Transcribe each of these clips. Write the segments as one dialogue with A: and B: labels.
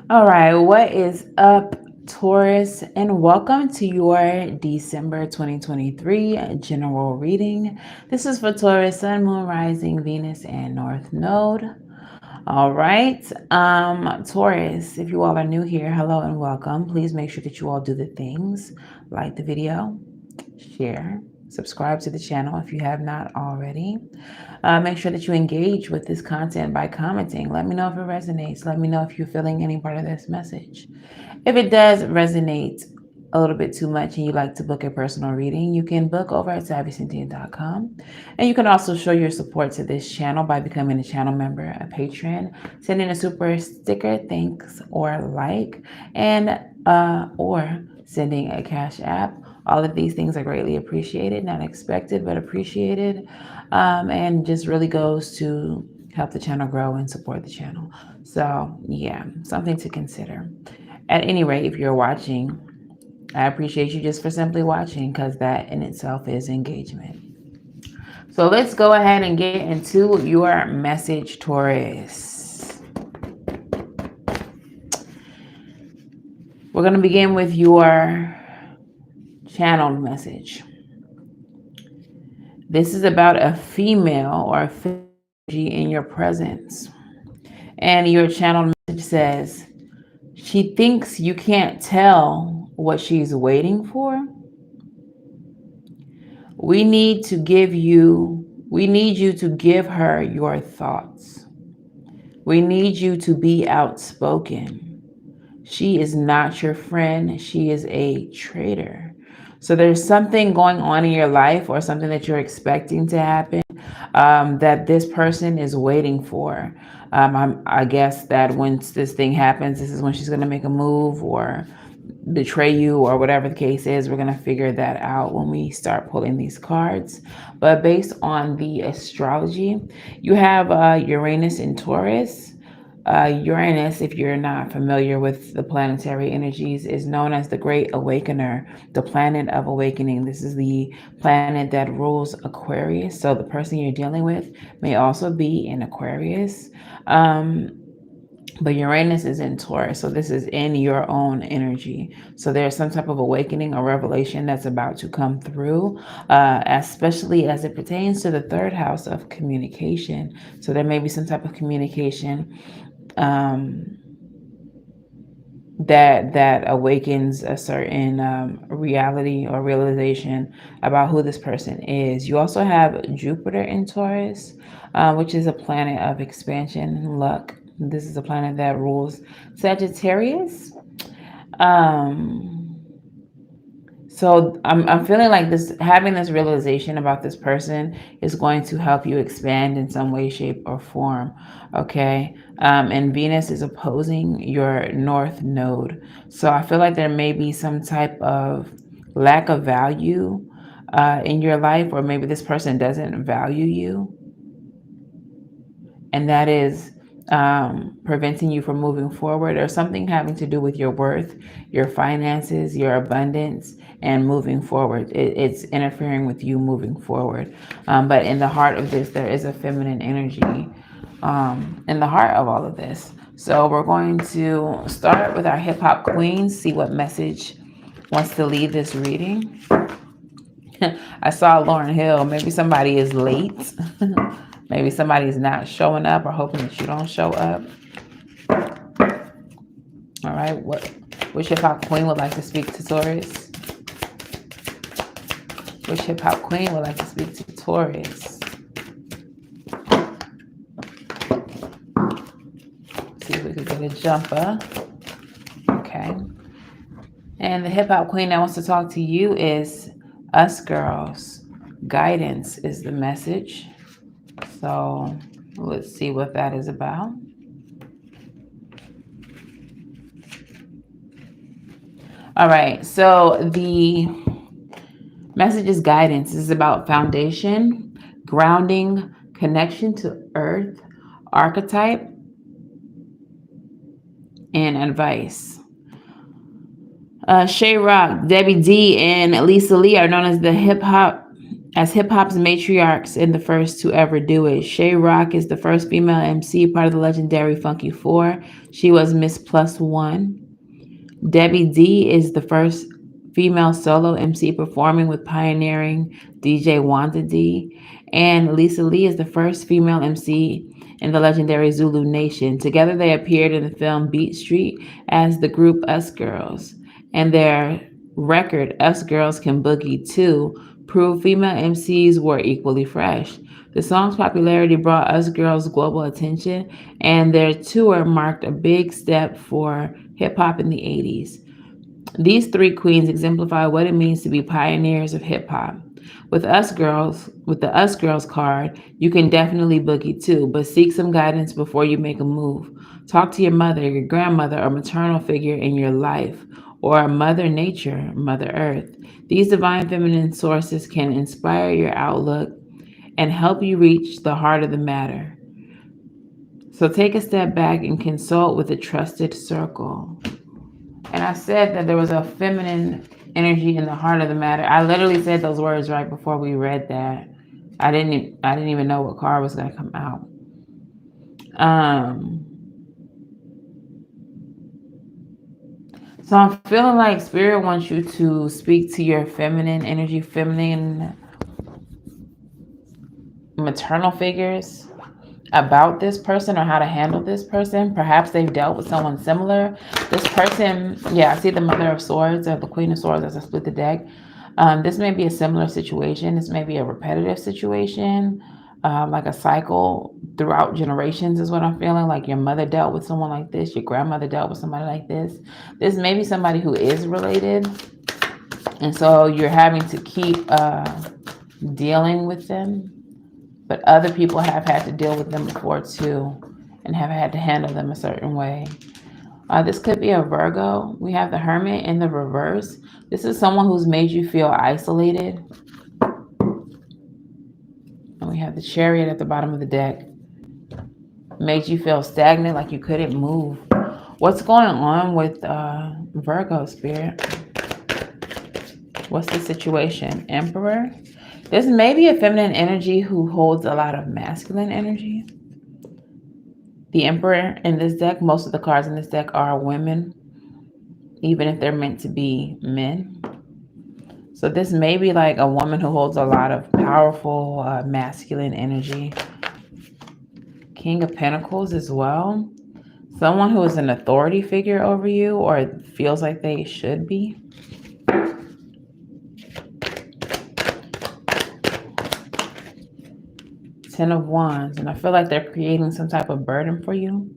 A: All right, what is up, Taurus? And welcome to your December 2023 general reading. This is for Taurus, Sun, Moon, Rising, Venus, and North Node. All right, Taurus, if you all are new here, hello and welcome. Please make sure that you all do the things like the video, share, subscribe to the channel if you have not already. Make sure that you engage with this content by commenting. Let me know if it resonates. Let me know if you're feeling any part of this message. If it does resonate a little bit too much and you'd like to book a personal reading, you can book over at savvycynthia.com. And you can also show your support to this channel by becoming a channel member, a patron, sending a super sticker, thanks, or like, and or sending a cash app. All of these things are greatly appreciated, not expected, but appreciated, and just really goes to help the channel grow and support the channel. So, yeah, something to consider. At any rate, if you're watching, I appreciate you just for simply watching because that in itself is engagement. So let's go ahead and get into your message, Taurus. We're going to begin with your channeled message. This is about a female or a energy in your presence. And your channeled message says, she thinks you can't tell what she's waiting for. We need you to give her your thoughts. We need you to be outspoken. She is not your friend. She is a traitor. So there's something going on in your life or something that you're expecting to happen that this person is waiting for. I guess that once this thing happens, this is when she's going to make a move or betray you or whatever the case is. We're going to figure that out when we start pulling these cards. But based on the astrology, you have Uranus in Taurus. Uranus, if you're not familiar with the planetary energies, is known as the Great Awakener, the planet of awakening. This is the planet that rules Aquarius. So the person you're dealing with may also be in Aquarius. But Uranus is in Taurus, so this is in your own energy. So there's some type of awakening or revelation that's about to come through, especially as it pertains to the third house of communication. So there may be some type of communication that awakens a certain reality or realization about who this person is. You also have Jupiter in Taurus, which is a planet of expansion and luck. This is a planet that rules Sagittarius. So I'm feeling like having this realization about this person is going to help you expand in some way, shape, or form. Okay. And Venus is opposing your North Node. So I feel like there may be some type of lack of value in your life, or maybe this person doesn't value you. And that is preventing you from moving forward, or something having to do with your worth, your finances, your abundance, and moving forward. It's interfering with you moving forward. But in the heart of this, there is a feminine energy in the heart of all of this. So we're going to start with our hip hop queen, see what message wants to lead this reading. I saw Lauryn Hill. Maybe somebody is late. Maybe somebody's not showing up or hoping that you don't show up. All right. Which hip hop queen would like to speak to Taurus? Which hip hop queen would like to speak to Taurus? See if we could get a jumper. Okay. And the hip hop queen that wants to talk to you is Us Girls. Guidance is the message. So let's see what that is about. All right. So the message is guidance. This is about foundation, grounding, connection to earth, archetype, and advice. Shay Rock, Debbie D, and Lisa Lee are known as the hip hop as hip hop's matriarchs and the first to ever do it. Shay Rock is the first female MC, part of the legendary Funky Four. She was Miss Plus One. Debbie D is the first female solo MC performing with pioneering DJ Wanda D. And Lisa Lee is the first female MC in the legendary Zulu Nation. Together, they appeared in the film Beat Street as the group Us Girls. And their record, Us Girls Can Boogie Too, proved female MCs were equally fresh. The song's popularity brought Us Girls global attention, and their tour marked a big step for hip hop in the 80s. These three queens exemplify what it means to be pioneers of hip hop. With the Us Girls card, you can definitely boogie too, but seek some guidance before you make a move. Talk to your mother, your grandmother, or maternal figure in your life, or Mother Nature, Mother Earth. These divine feminine sources can inspire your outlook and help you reach the heart of the matter. So take a step back and consult with a trusted circle. And I said that there was a feminine energy in the heart of the matter. I literally said those words right before we read that. I didn't even know what card was going to come out. So I'm feeling like Spirit wants you to speak to your feminine energy, feminine maternal figures about this person or how to handle this person. Perhaps they've dealt with someone similar. This person, yeah, I see the Mother of Swords or the Queen of Swords as I split the deck. This may be a similar situation. This may be a repetitive situation, like a cycle throughout generations is what I'm feeling. Like your mother dealt with someone like this. Your grandmother dealt with somebody like this. This may be somebody who is related. And so you're having to keep dealing with them. But other people have had to deal with them before too and have had to handle them a certain way. This could be a Virgo. We have the Hermit in the reverse. This is someone who's made you feel isolated. And we have the Chariot at the bottom of the deck. Made you feel stagnant, like you couldn't move. What's going on with Virgo, Spirit? What's the situation? Emperor? This may be a feminine energy who holds a lot of masculine energy. The Emperor in this deck, most of the cards in this deck are women, even if they're meant to be men. So this may be like a woman who holds a lot of powerful masculine energy. King of Pentacles as well. Someone who is an authority figure over you or feels like they should be. Ten of Wands, and I feel like they're creating some type of burden for you.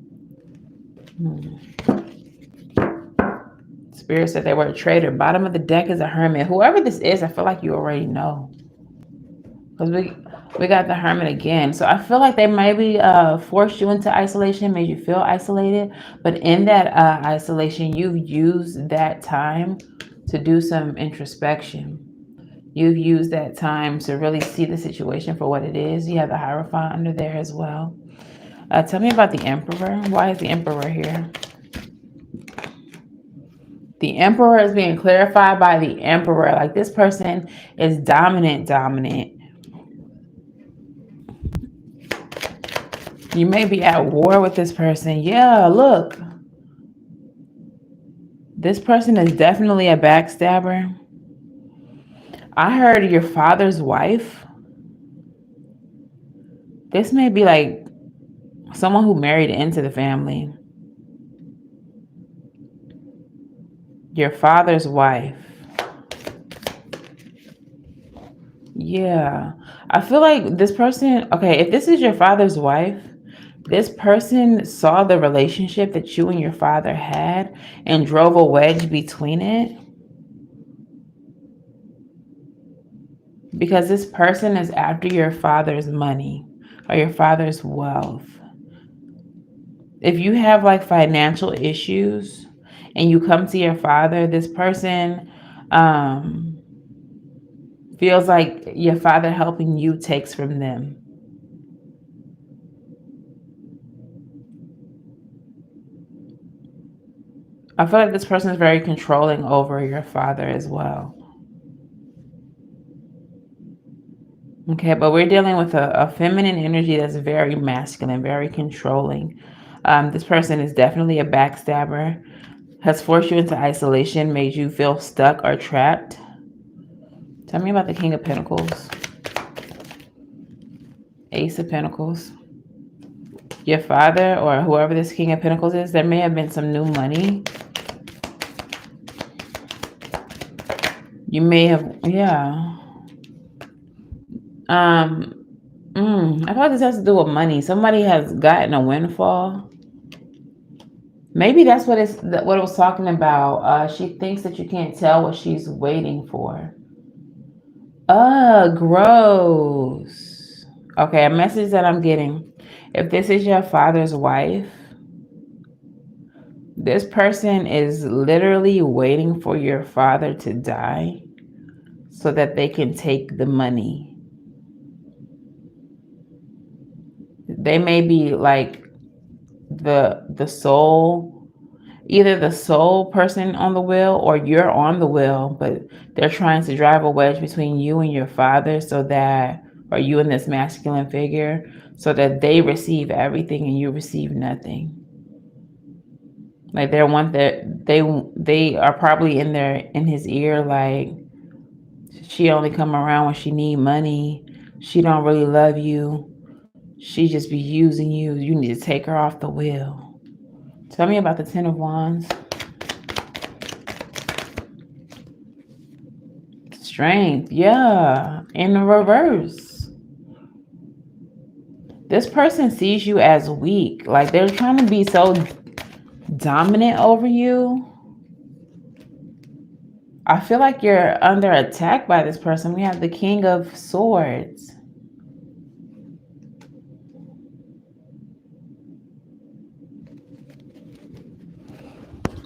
A: Spirit said they were a traitor. Bottom of the deck is a Hermit. Whoever this is, I feel like you already know. Because we got the Hermit again. So I feel like they maybe forced you into isolation, made you feel isolated. But in that isolation, you've used that time to do some introspection. You've used that time to really see the situation for what it is. You have the Hierophant under there as well. Tell me about the Emperor. Why is the Emperor here? The Emperor is being clarified by the Emperor. Like this person is dominant. You may be at war with this person. Yeah, look. This person is definitely a backstabber. I heard your father's wife. This may be like someone who married into the family. Your father's wife. Yeah. I feel like this person, okay, if this is your father's wife, this person saw the relationship that you and your father had and drove a wedge between it. Because this person is after your father's money or your father's wealth. If you have like financial issues and you come to your father, this person feels like your father helping you takes from them. I feel like this person is very controlling over your father as well. Okay, but we're dealing with a feminine energy that's very masculine, very controlling. This person is definitely a backstabber, has forced you into isolation, made you feel stuck or trapped. Tell me about the King of Pentacles, Ace of Pentacles. Your father or whoever this King of Pentacles is, there may have been some new money. You may have, yeah. I feel like this has to do with money. Somebody has gotten a windfall. Maybe that's what it was talking about. She thinks that you can't tell what she's waiting for. Gross. Okay, a message that I'm getting. If this is your father's wife, this person is literally waiting for your father to die so that they can take the money. They may be like the sole, either the sole person on the wheel or you're on the wheel, but they're trying to drive a wedge between you and your father so that, or you and this masculine figure, so that they receive everything and you receive nothing. Like they want that they are probably in his ear like, she only come around when she need money. She don't really love you. She just be using you. You need to take her off the wheel. Tell me about the Ten of Wands. Strength, yeah, in the reverse. This person sees you as weak. Like they're trying to be so dominant over you. I feel like you're under attack by this person. We have the King of Swords.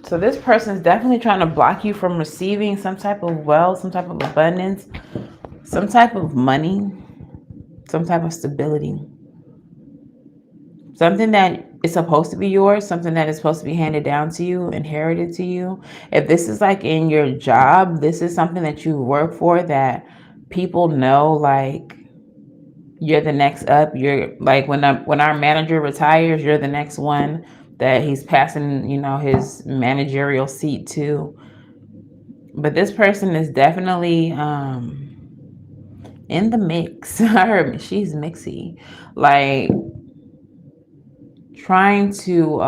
A: So this person is definitely trying to block you from receiving some type of wealth, some type of abundance, some type of money, some type of stability. Something that is supposed to be yours, something that is supposed to be handed down to you, inherited to you. If this is like in your job, this is something that you work for that people know, like you're the next up. You're like when our manager retires, you're the next one that he's passing, his managerial seat to. But this person is definitely in the mix. I heard she's mixy, like trying to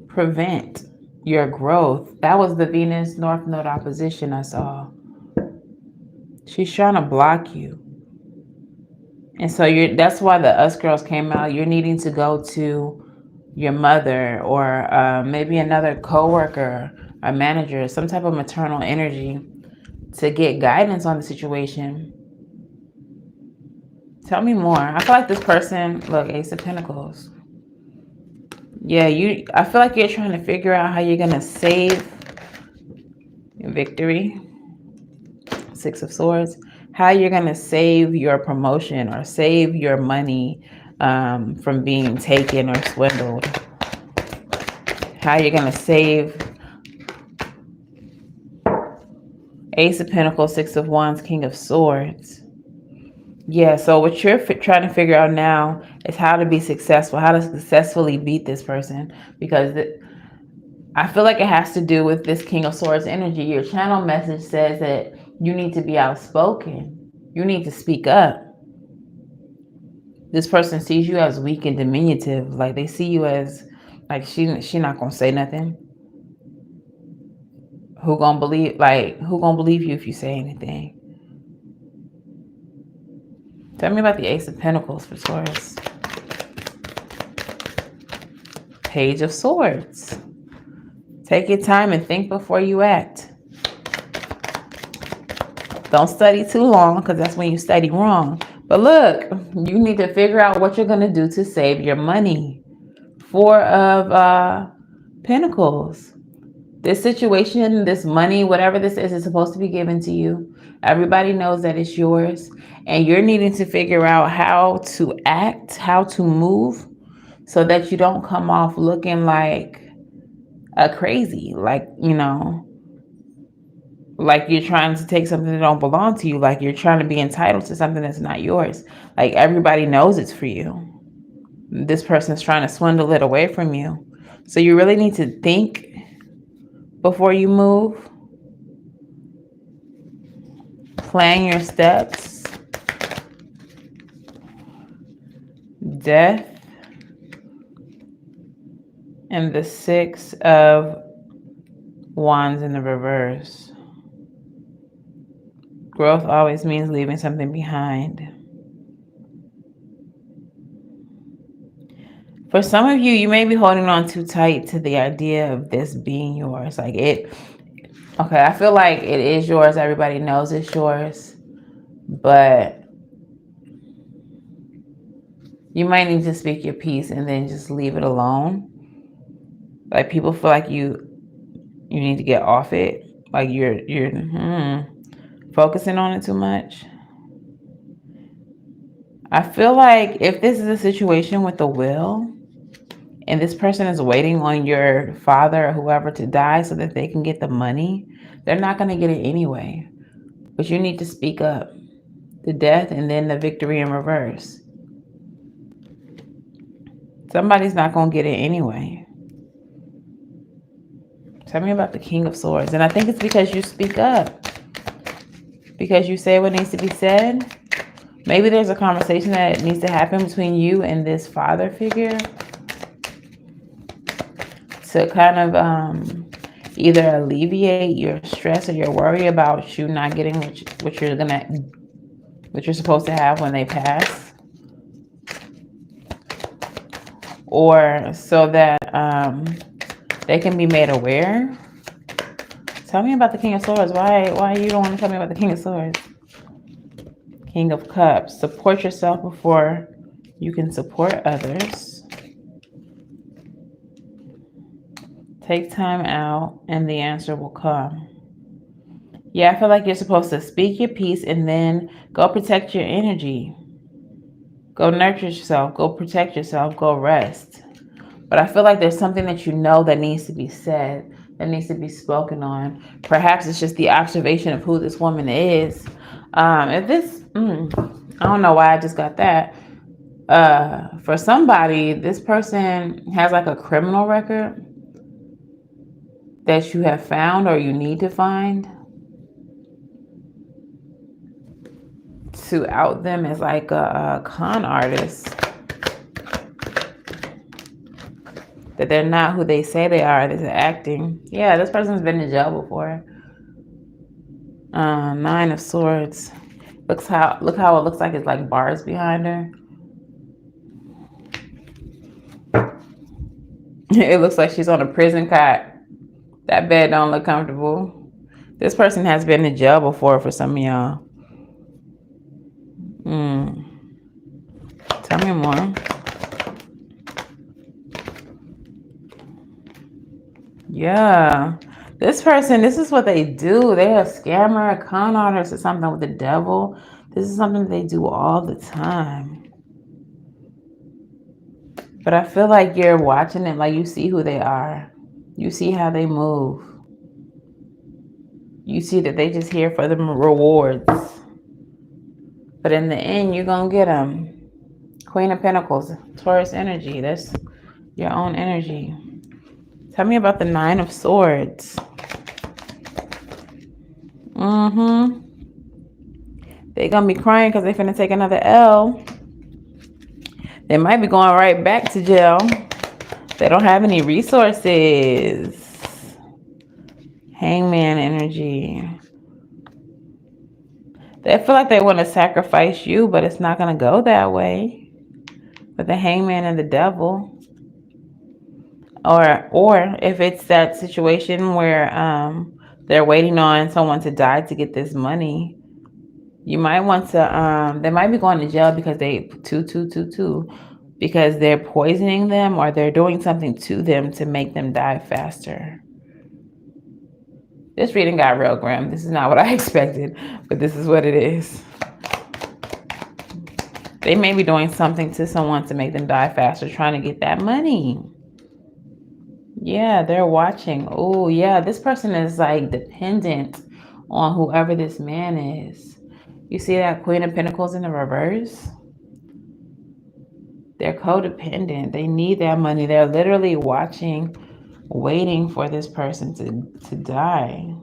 A: prevent your growth. That was the Venus North Node opposition I saw. She's trying to block you. And so that's why the Us Girls came out. You're needing to go to your mother or maybe another coworker, a manager, some type of maternal energy to get guidance on the situation. Tell me more. I feel like this person, look, Ace of Pentacles. Yeah, I feel like you're trying to figure out how you're going to save victory. Six of Swords. How you're going to save your promotion or save your money from being taken or swindled. How you're going to save. Ace of Pentacles, Six of Wands, King of Swords. Yeah, so what you're trying to figure out now is how to be successful, how to successfully beat this person. Because I feel like it has to do with this King of Swords energy. Your channel message says that you need to be outspoken. You need to speak up. This person sees you as weak and diminutive. Like they see you as like she not gonna say nothing. Who gonna believe you if you say anything? Tell me about the Ace of Pentacles for Taurus. Page of Swords. Take your time and think before you act. Don't study too long because that's when you study wrong. But look, you need to figure out what you're going to do to save your money. Four of Pentacles. This situation, this money, whatever this is supposed to be given to you. Everybody knows that it's yours. And you're needing to figure out how to act, how to move so that you don't come off looking like a crazy, like, like you're trying to take something that don't belong to you, like you're trying to be entitled to something that's not yours. Like everybody knows it's for you. This person's trying to swindle it away from you. So you really need to think before you move. Plan your steps. Death and the 6 of Wands in the reverse. Growth always means leaving something behind. For some of you, you may be holding on too tight to the idea of this being yours. Okay, I feel like it is yours. Everybody knows it's yours. But you might need to speak your piece and then just leave it alone. Like people feel like you need to get off it. Like you're focusing on it too much. I feel like if this is a situation with the will, and this person is waiting on your father or whoever to die so that they can get the money, they're not going to get it anyway. But you need to speak up. The death and then the victory in reverse. Somebody's not going to get it anyway. Tell me about the King of Swords. And I think it's because you speak up. Because you say what needs to be said. Maybe there's a conversation that needs to happen between you and this father figure to kind of either alleviate your stress or your worry about you not getting what you're supposed to have when they pass, or so that they can be made aware. Tell me about the King of Swords. Why you don't want to tell me about the King of Swords? King of Cups. Support yourself before you can support others. Take time out and the answer will come. Yeah, I feel like you're supposed to speak your piece and then go protect your energy. Go nurture yourself. Go protect yourself. Go rest. But I feel like there's something that you know that needs to be said, that needs to be spoken on. Perhaps it's just the observation of who this woman is. I don't know why I just got that. For somebody, this person has like a criminal record that you have found or you need to find to out them as like a con artist. That they're not who they say they are. They're acting. Yeah, this person's been in jail before. 9 of Swords. Look how it looks like it's like bars behind her. It looks like she's on a prison cot. That bed don't look comfortable. This person has been in jail before for some of y'all. Tell me more. Yeah. This person, this is what they do. They're a scammer, a con artist, or something with the devil. This is something they do all the time. But I feel like you're watching it, like you see who they are. You see how they move. You see that they just here for the rewards. But in the end, you're going to get them. Queen of Pentacles, Taurus energy. That's your own energy. Tell me about the 9 of Swords. They're going to be crying because they're finna take another L. They might be going right back to jail. They don't have any resources. Hangman energy. They feel like they want to sacrifice you, but it's not going to go that way. With the Hangman and the Devil. Or if it's that situation where they're waiting on someone to die to get this money, you might want to, they might be going to jail because they, because they're poisoning them or they're doing something to them to make them die faster. This reading got real grim. This is not what I expected, but this is what it is. They may be doing something to someone to make them die faster, trying to get that money. Yeah, they're watching. Oh, yeah, this person is like dependent on whoever this man is. You see that Queen of Pentacles in the reverse? They're codependent. They need that money. They're literally watching, waiting for this person to die.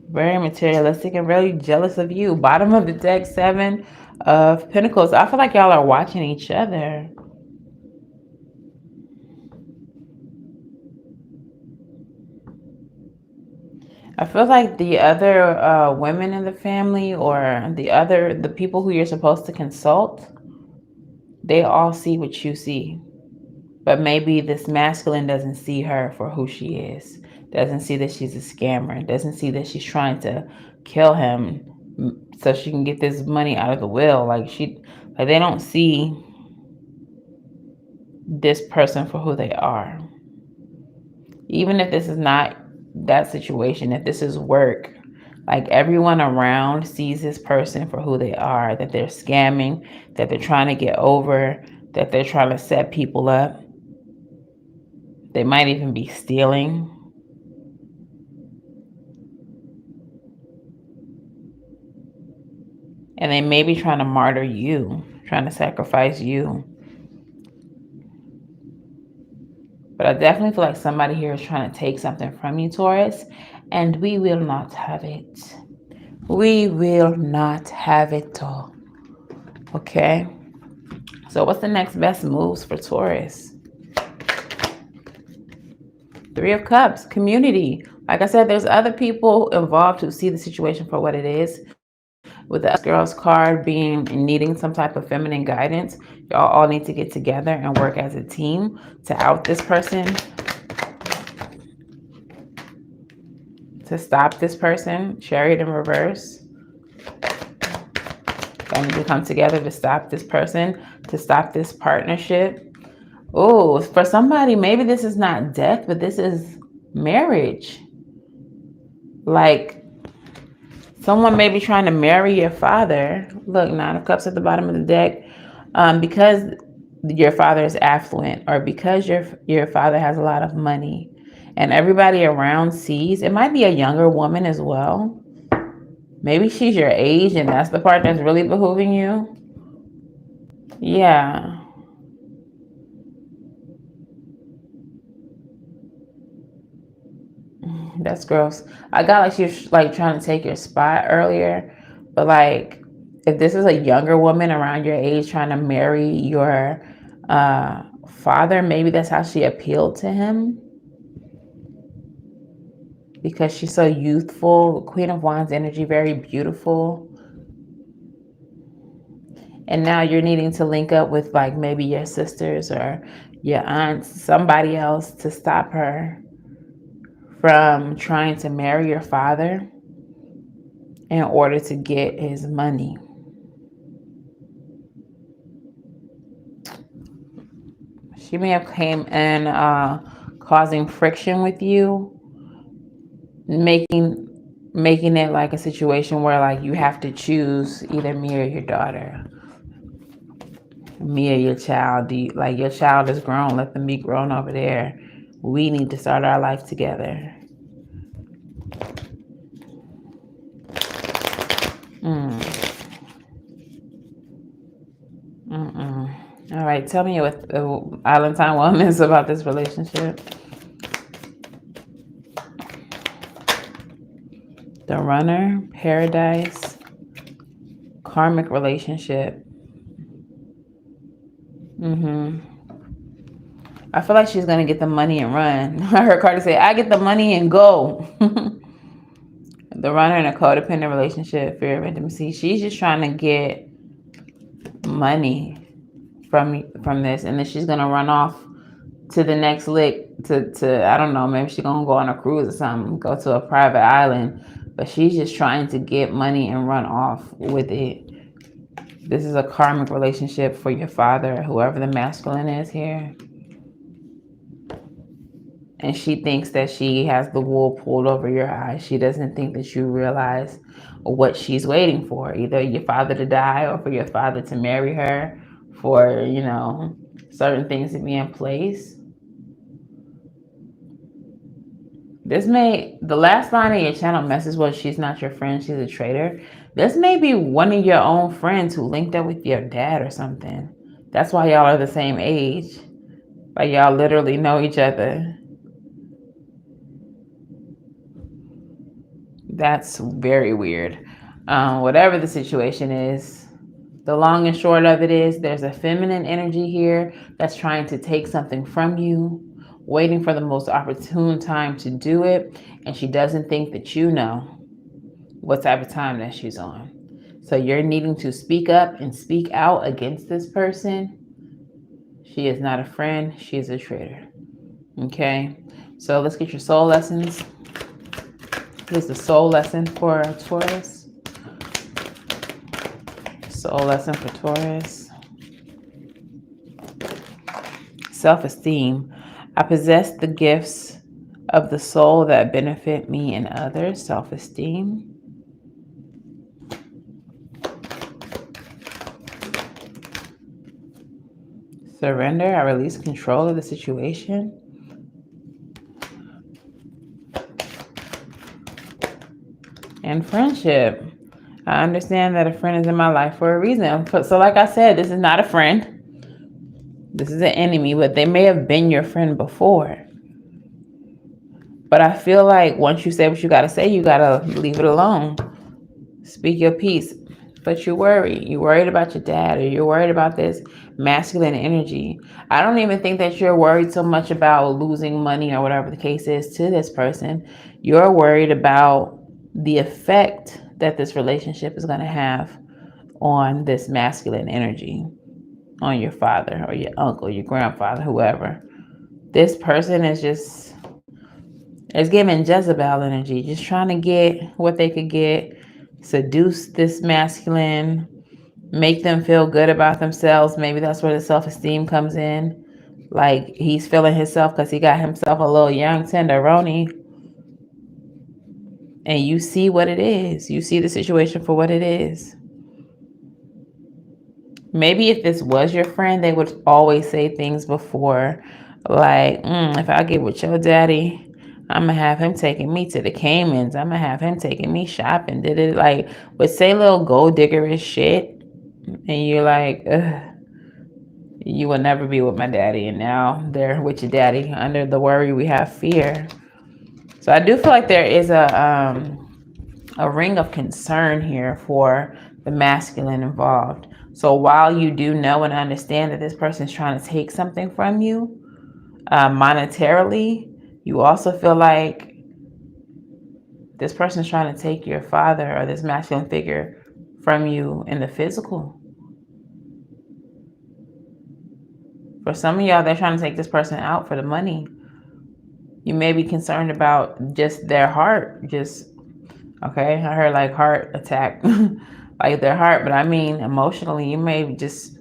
A: Very materialistic and really jealous of you. Bottom of the deck, Seven of Pentacles. I feel like y'all are watching each other. I feel like the other women in the family, or the people who you're supposed to consult, they all see what you see. But maybe this masculine doesn't see her for who she is. Doesn't see that she's a scammer. Doesn't see that she's trying to kill him so she can get this money out of the will. Like they don't see this person for who they are. Even if this is not that situation, if this is work, like everyone around sees this person for who they are, that they're scamming, that they're trying to get over, that they're trying to set people up. They might even be stealing. And they may be trying to martyr you, trying to sacrifice you. But I definitely feel like somebody here is trying to take something from you, Taurus, and we will not have it. We will not have it all. Okay? So what's the next best moves for Taurus? Three of Cups, community. Like I said, there's other people involved who see the situation for what it is. With the girl's card being needing some type of feminine guidance, y'all all need to get together and work as a team to out this person, to stop this person. Chariot in reverse. Y'all need to come together to stop this person, to stop this partnership. Oh, for somebody, maybe this is not death, but this is marriage. Like, someone may be trying to marry your father. Look, Nine of Cups at the bottom of the deck. Because your father is affluent, or because your father has a lot of money, and everybody around sees. It might be a younger woman as well. Maybe she's your age, and that's the part that's really behooving you. Yeah. That's gross. I got like she was like trying to take your spot earlier, but like if this is a younger woman around your age trying to marry your father, maybe that's how she appealed to him, because she's so youthful. Queen of Wands energy, very beautiful. And now you're needing to link up with like maybe your sisters or your aunts, somebody else, to stop her from trying to marry your father in order to get his money. She may have came in causing friction with you, making it like a situation where like you have to choose either me or your daughter, me or your child. Like your child is grown, let them be grown over there. We need to start our life together. All right, tell me what Island Time Woman is about this relationship. The Runner, Paradise, karmic relationship. I feel like she's gonna get the money and run. I heard Carter say, "I get the money and go." The Runner in a codependent relationship, fear of intimacy. She's just trying to get money from this, and then she's gonna run off to the next lick to I don't know, maybe she's gonna go on a cruise or something, go to a private island, but she's just trying to get money and run off with it. This is a karmic relationship for your father, whoever the masculine is here. And she thinks that she has the wool pulled over your eyes. She doesn't think that you realize what she's waiting for, either your father to die or for your father to marry her, for, you know, certain things to be in place. the last line of your channel message was she's not your friend, she's a traitor. This may be one of your own friends who linked up with your dad or something. That's why y'all are the same age. Like y'all literally know each other. That's very weird. Whatever the situation is, the long and short of it is there's a feminine energy here that's trying to take something from you, waiting for the most opportune time to do it, and she doesn't think that you know what type of time that she's on. So you're needing to speak up and speak out against this person. She is not a friend, she is a traitor. Okay, so let's get your soul lessons. Here's the soul lesson for Taurus. Soul lesson for Taurus. Self-esteem. I possess the gifts of the soul that benefit me and others. Self-esteem. Surrender. I release control of the situation. And friendship. I understand that a friend is in my life for a reason. So like I said, this is not a friend. This is an enemy, but they may have been your friend before. But I feel like once you say what you got to say, you got to leave it alone. Speak your piece. But you worry. You're worried about your dad, or you're worried about this masculine energy. I don't even think that you're worried so much about losing money or whatever the case is to this person. You're worried about the effect that this relationship is going to have on this masculine energy, on your father or your uncle, your grandfather, whoever. This person is giving Jezebel energy, just trying to get what they could get, seduce this masculine, make them feel good about themselves. Maybe that's where the self-esteem comes in. Like he's feeling himself because he got himself a little young tenderoni. And you see what it is. You see the situation for what it is. Maybe if this was your friend, they would always say things before like, if I get with your daddy, I'm going to have him taking me to the Caymans. I'm going to have him taking me shopping. Did it like, would say little gold diggerish shit. And you're like, ugh, you will never be with my daddy. And now they're with your daddy. Under the worry, we have fear. So I do feel like there is a ring of concern here for the masculine involved. So while you do know and understand that this person is trying to take something from you monetarily, you also feel like this person is trying to take your father or this masculine figure from you in the physical. For some of y'all, they're trying to take this person out for the money. You may be concerned about just their heart. Okay, I heard like heart attack, like their heart. But I mean, emotionally, you may just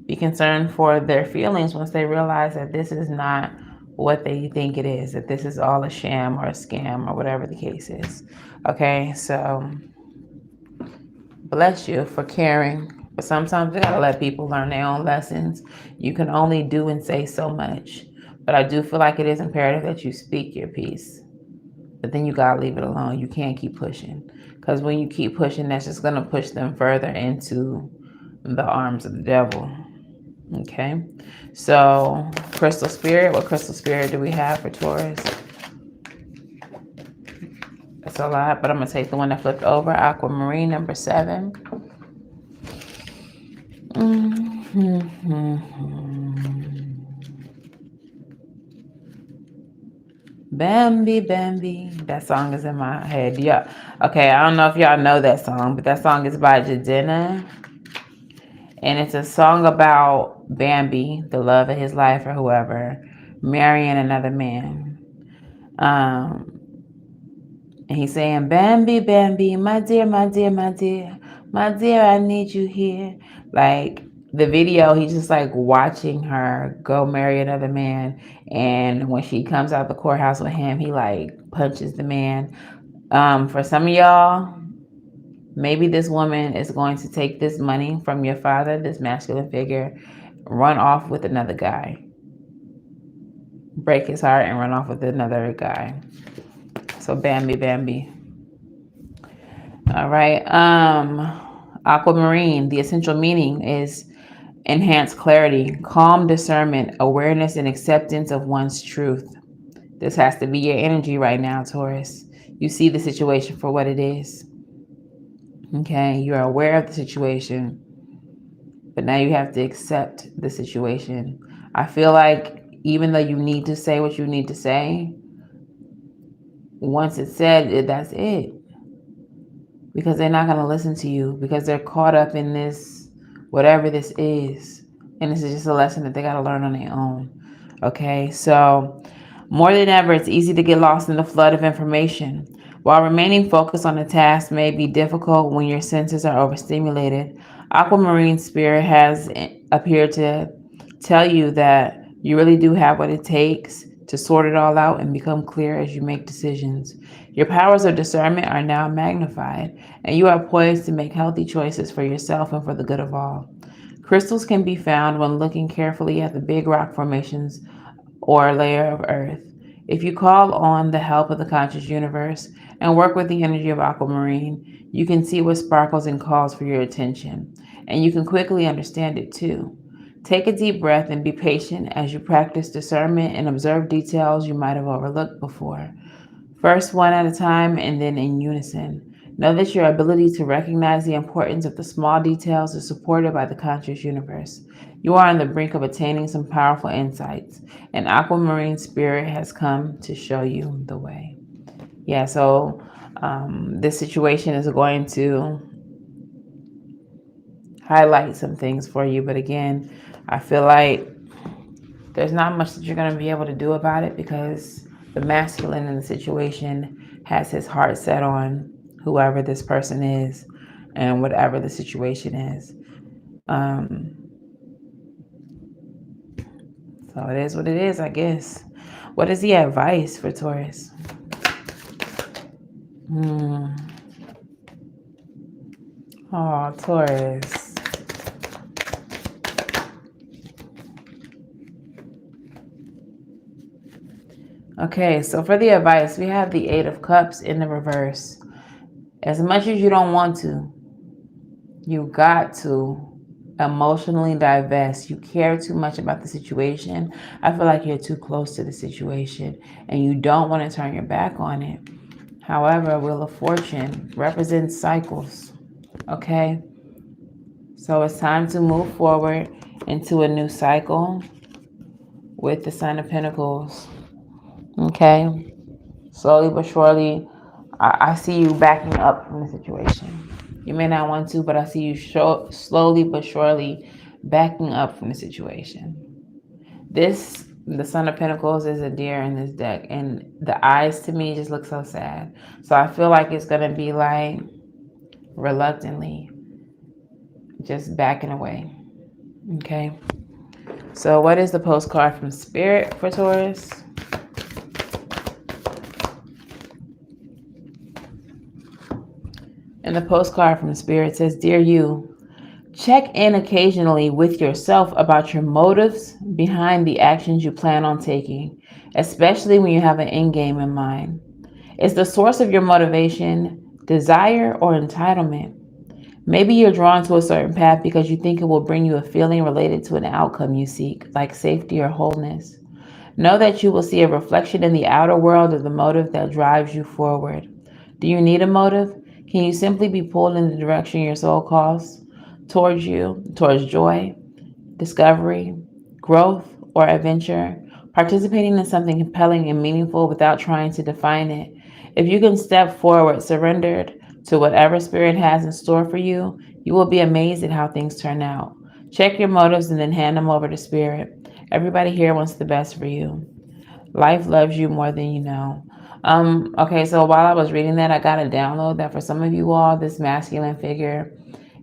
A: be concerned for their feelings once they realize that this is not what they think it is, that this is all a sham or a scam or whatever the case is. Okay, so bless you for caring. But sometimes you gotta let people learn their own lessons. You can only do and say so much. But I do feel like it is imperative that you speak your piece. But then you gotta leave it alone. You can't keep pushing. Because when you keep pushing, that's just gonna push them further into the arms of the devil. Okay. So crystal spirit, what crystal spirit do we have for Taurus? That's a lot, but I'm gonna take the one that flipped over, aquamarine number 7. Bambi, Bambi. That song is in my head. Yeah. Okay, I don't know if y'all know that song, but that song is by Jadena. And it's a song about Bambi, the love of his life or whoever, marrying another man. And he's saying, Bambi, Bambi, my dear, my dear, my dear, my dear, I need you here. Like the video, he's just like watching her go marry another man. And when she comes out the courthouse with him, he like punches the man. For some of y'all, maybe this woman is going to take this money from your father, this masculine figure, run off with another guy, break his heart and run off with another guy. So Bambi. All right. Aquamarine, the essential meaning is enhanced clarity, calm discernment, awareness, and acceptance of one's truth. This has to be your energy right now, Taurus. You see the situation for what it is. Okay, you're aware of the situation, but now you have to accept the situation. I feel like even though you need to say what you need to say, once it's said, that's it. Because they're not going to listen to you because they're caught up in this, whatever this is. And this is just a lesson that they got to learn on their own. Okay, so more than ever, it's easy to get lost in the flood of information. While remaining focused on the task may be difficult when your senses are overstimulated, Aquamarine Spirit has appeared to tell you that you really do have what it takes to sort it all out and become clear as you make decisions. Your powers of discernment are now magnified, and you are poised to make healthy choices for yourself and for the good of all. Crystals can be found when looking carefully at the big rock formations or layer of earth. If you call on the help of the conscious universe and work with the energy of aquamarine, you can see what sparkles and calls for your attention, and you can quickly understand it too. Take a deep breath and be patient as you practice discernment and observe details you might have overlooked before. First one at a time and then in unison. Know that your ability to recognize the importance of the small details is supported by the conscious universe. You are on the brink of attaining some powerful insights, and Aquamarine Spirit has come to show you the way. Yeah, so this situation is going to highlight some things for you, but again, I feel like there's not much that you're going to be able to do about it because the masculine in the situation has his heart set on whoever this person is and whatever the situation is. So it is what it is, I guess. What is the advice for Taurus? Oh, Taurus. Okay, so for the advice, we have the Eight of Cups in the reverse. As much as you don't want to, you got to emotionally divest. You care too much about the situation. I feel like you're too close to the situation and you don't want to turn your back on it. However, Wheel of Fortune represents cycles. Okay? So it's time to move forward into a new cycle with the Sun of Pentacles. Okay? Slowly but surely, I see you backing up from the situation. You may not want to, but I see you slowly but surely backing up from the situation. The Sun of Pentacles is a deer in this deck, and the eyes to me just look so sad. So I feel like it's going to be like reluctantly just backing away. Okay. So what is the postcard from Spirit for Taurus? And the postcard from Spirit says, Dear you, check in occasionally with yourself about your motives behind the actions you plan on taking, especially when you have an end game in mind. Is the source of your motivation desire or entitlement? Maybe you're drawn to a certain path because you think it will bring you a feeling related to an outcome you seek, like safety or wholeness. Know that you will see a reflection in the outer world of the motive that drives you forward. Do you need a motive? Can you simply be pulled in the direction your soul calls towards you, towards joy, discovery, growth, or adventure? Participating in something compelling and meaningful without trying to define it. If you can step forward, surrendered to whatever Spirit has in store for you, you will be amazed at how things turn out. Check your motives and then hand them over to Spirit. Everybody here wants the best for you. Life loves you more than you know. Okay, so while I was reading that, I got a download that for some of you all, this masculine figure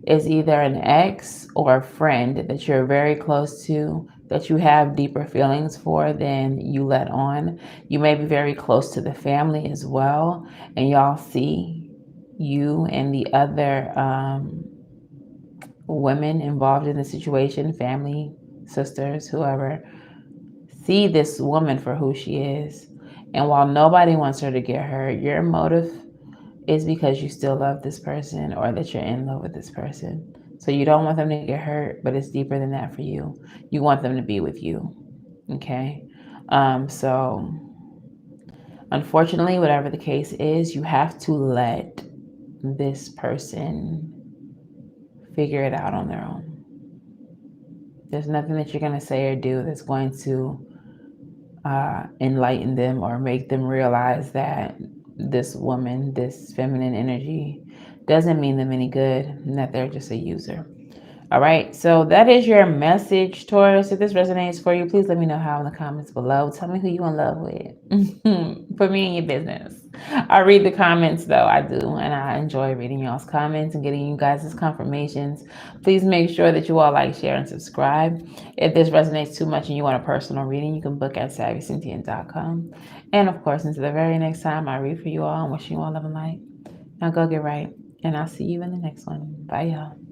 A: is either an ex or a friend that you're very close to, that you have deeper feelings for than you let on. You may be very close to the family as well, and y'all see you and the other women involved in the situation, family, sisters, whoever, see this woman for who she is. And while nobody wants her to get hurt, your motive is because you still love this person or that you're in love with this person. So you don't want them to get hurt, but it's deeper than that for you. You want them to be with you. Okay. So unfortunately, whatever the case is, you have to let this person figure it out on their own. There's nothing that you're going to say or do that's going to enlighten them or make them realize that this woman, this feminine energy, doesn't mean them any good and that they're just a user. All right, so that is your message, Taurus. If this resonates for you, please let me know how in the comments below. Tell me who you in love with. Put me in your business. I read the comments though, I do, and I enjoy reading y'all's comments and getting you guys' confirmations. Please make sure that you all like, share, and subscribe. If this resonates too much and you want a personal reading, you can book at SavyCynthia.com. And of course, until the very next time I read for you all, I'm wishing you all love and light. Now go get right, and I'll see you in the next one. Bye, y'all.